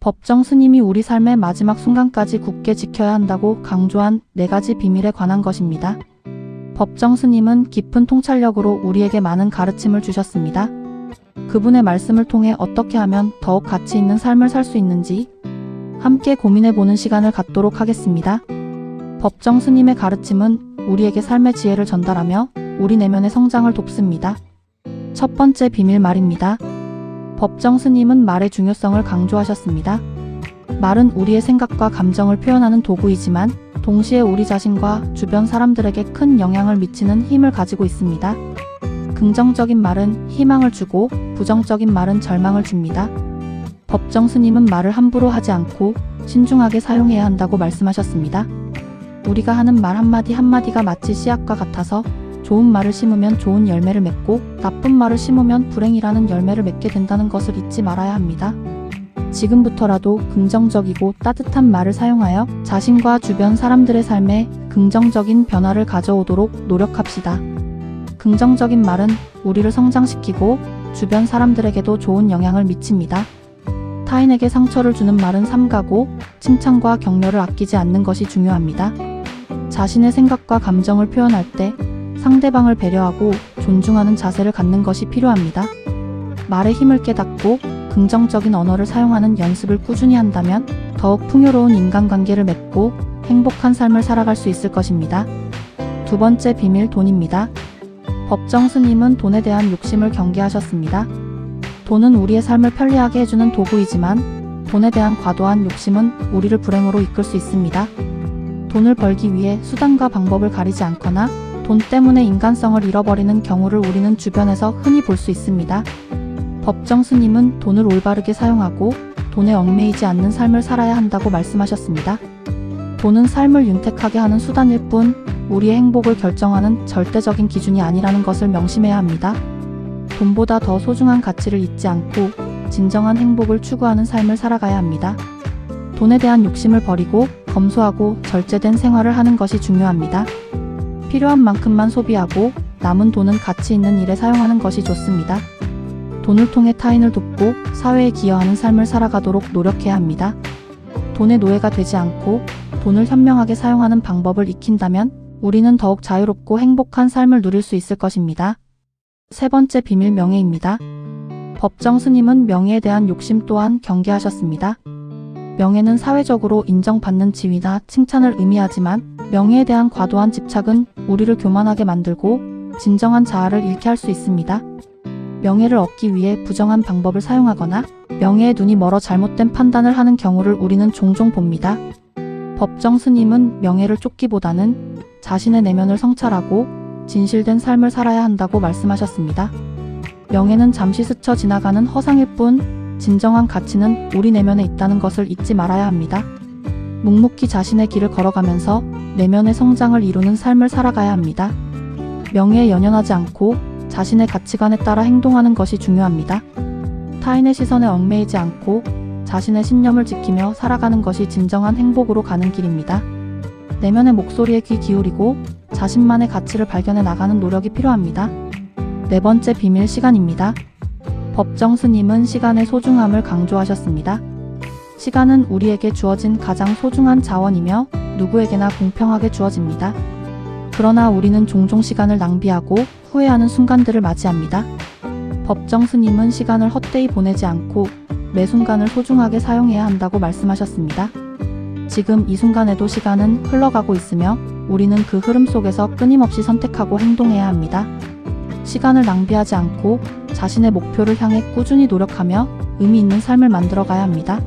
법정 스님이 우리 삶의 마지막 순간까지 굳게 지켜야 한다고 강조한 4가지 비밀에 관한 것입니다. 법정 스님은 깊은 통찰력으로 우리에게 많은 가르침을 주셨습니다. 그분의 말씀을 통해 어떻게 하면 더욱 가치 있는 삶을 살 수 있는지 함께 고민해보는 시간을 갖도록 하겠습니다. 법정 스님의 가르침은 우리에게 삶의 지혜를 전달하며 우리 내면의 성장을 돕습니다. 첫 번째 비밀 말입니다. 법정 스님은 말의 중요성을 강조하셨습니다. 말은 우리의 생각과 감정을 표현하는 도구이지만 동시에 우리 자신과 주변 사람들에게 큰 영향을 미치는 힘을 가지고 있습니다. 긍정적인 말은 희망을 주고 부정적인 말은 절망을 줍니다. 법정 스님은 말을 함부로 하지 않고 신중하게 사용해야 한다고 말씀하셨습니다. 우리가 하는 말 한마디 한마디가 마치 씨앗과 같아서 좋은 말을 심으면 좋은 열매를 맺고 나쁜 말을 심으면 불행이라는 열매를 맺게 된다는 것을 잊지 말아야 합니다. 지금부터라도 긍정적이고 따뜻한 말을 사용하여 자신과 주변 사람들의 삶에 긍정적인 변화를 가져오도록 노력합시다. 긍정적인 말은 우리를 성장시키고 주변 사람들에게도 좋은 영향을 미칩니다. 타인에게 상처를 주는 말은 삼가고 칭찬과 격려를 아끼지 않는 것이 중요합니다. 자신의 생각과 감정을 표현할 때 상대방을 배려하고 존중하는 자세를 갖는 것이 필요합니다. 말의 힘을 깨닫고 긍정적인 언어를 사용하는 연습을 꾸준히 한다면 더욱 풍요로운 인간관계를 맺고 행복한 삶을 살아갈 수 있을 것입니다. 두 번째 비밀 돈입니다. 법정 스님은 돈에 대한 욕심을 경계하셨습니다. 돈은 우리의 삶을 편리하게 해주는 도구이지만 돈에 대한 과도한 욕심은 우리를 불행으로 이끌 수 있습니다. 돈을 벌기 위해 수단과 방법을 가리지 않거나 돈 때문에 인간성을 잃어버리는 경우를 우리는 주변에서 흔히 볼 수 있습니다. 법정 스님은 돈을 올바르게 사용하고 돈에 얽매이지 않는 삶을 살아야 한다고 말씀하셨습니다. 돈은 삶을 윤택하게 하는 수단일 뿐 우리의 행복을 결정하는 절대적인 기준이 아니라는 것을 명심해야 합니다. 돈보다 더 소중한 가치를 잊지 않고 진정한 행복을 추구하는 삶을 살아가야 합니다. 돈에 대한 욕심을 버리고 검소하고 절제된 생활을 하는 것이 중요합니다. 필요한 만큼만 소비하고 남은 돈은 가치 있는 일에 사용하는 것이 좋습니다. 돈을 통해 타인을 돕고 사회에 기여하는 삶을 살아가도록 노력해야 합니다. 돈의 노예가 되지 않고 돈을 현명하게 사용하는 방법을 익힌다면 우리는 더욱 자유롭고 행복한 삶을 누릴 수 있을 것입니다. 세 번째 비밀 명예입니다. 법정 스님은 명예에 대한 욕심 또한 경계하셨습니다. 명예는 사회적으로 인정받는 지위나 칭찬을 의미하지만 명예에 대한 과도한 집착은 우리를 교만하게 만들고 진정한 자아를 잃게 할 수 있습니다. 명예를 얻기 위해 부정한 방법을 사용하거나 명예에 눈이 멀어 잘못된 판단을 하는 경우를 우리는 종종 봅니다. 법정 스님은 명예를 쫓기보다는 자신의 내면을 성찰하고 진실된 삶을 살아야 한다고 말씀하셨습니다. 명예는 잠시 스쳐 지나가는 허상일 뿐 진정한 가치는 우리 내면에 있다는 것을 잊지 말아야 합니다. 묵묵히 자신의 길을 걸어가면서 내면의 성장을 이루는 삶을 살아가야 합니다. 명예에 연연하지 않고 자신의 가치관에 따라 행동하는 것이 중요합니다. 타인의 시선에 얽매이지 않고 자신의 신념을 지키며 살아가는 것이 진정한 행복으로 가는 길입니다. 내면의 목소리에 귀 기울이고 자신만의 가치를 발견해 나가는 노력이 필요합니다. 네 번째 비밀 시간입니다. 법정 스님은 시간의 소중함을 강조하셨습니다. 시간은 우리에게 주어진 가장 소중한 자원이며 누구에게나 공평하게 주어집니다. 그러나 우리는 종종 시간을 낭비하고 후회하는 순간들을 맞이합니다. 법정 스님은 시간을 헛되이 보내지 않고 매 순간을 소중하게 사용해야 한다고 말씀하셨습니다. 지금 이 순간에도 시간은 흘러가고 있으며 우리는 그 흐름 속에서 끊임없이 선택하고 행동해야 합니다. 시간을 낭비하지 않고 자신의 목표를 향해 꾸준히 노력하며 의미 있는 삶을 만들어가야 합니다.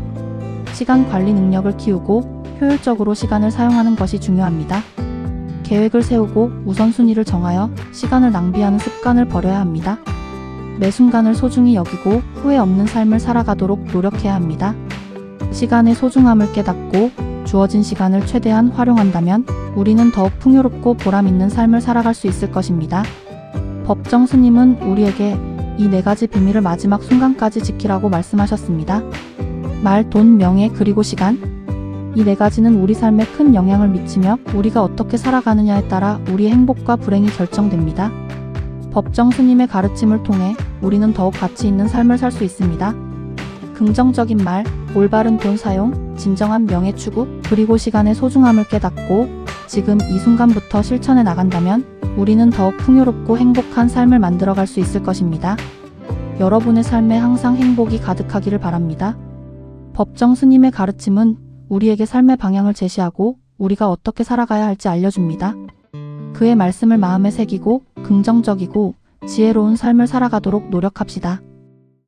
시간 관리 능력을 키우고 효율적으로 시간을 사용하는 것이 중요합니다. 계획을 세우고 우선순위를 정하여 시간을 낭비하는 습관을 버려야 합니다. 매 순간을 소중히 여기고 후회 없는 삶을 살아가도록 노력해야 합니다. 시간의 소중함을 깨닫고 주어진 시간을 최대한 활용한다면 우리는 더욱 풍요롭고 보람 있는 삶을 살아갈 수 있을 것입니다. 법정 스님은 우리에게 이 4가지 비밀을 마지막 순간까지 지키라고 말씀하셨습니다. 말, 돈, 명예, 그리고 시간. 이 4가지는 우리 삶에 큰 영향을 미치며 우리가 어떻게 살아가느냐에 따라 우리의 행복과 불행이 결정됩니다. 법정 스님의 가르침을 통해 우리는 더욱 가치 있는 삶을 살 수 있습니다. 긍정적인 말, 올바른 돈 사용, 진정한 명예 추구, 그리고 시간의 소중함을 깨닫고 지금 이 순간부터 실천해 나간다면 우리는 더욱 풍요롭고 행복한 삶을 만들어갈 수 있을 것입니다. 여러분의 삶에 항상 행복이 가득하기를 바랍니다. 법정 스님의 가르침은 우리에게 삶의 방향을 제시하고 우리가 어떻게 살아가야 할지 알려줍니다. 그의 말씀을 마음에 새기고 긍정적이고 지혜로운 삶을 살아가도록 노력합시다.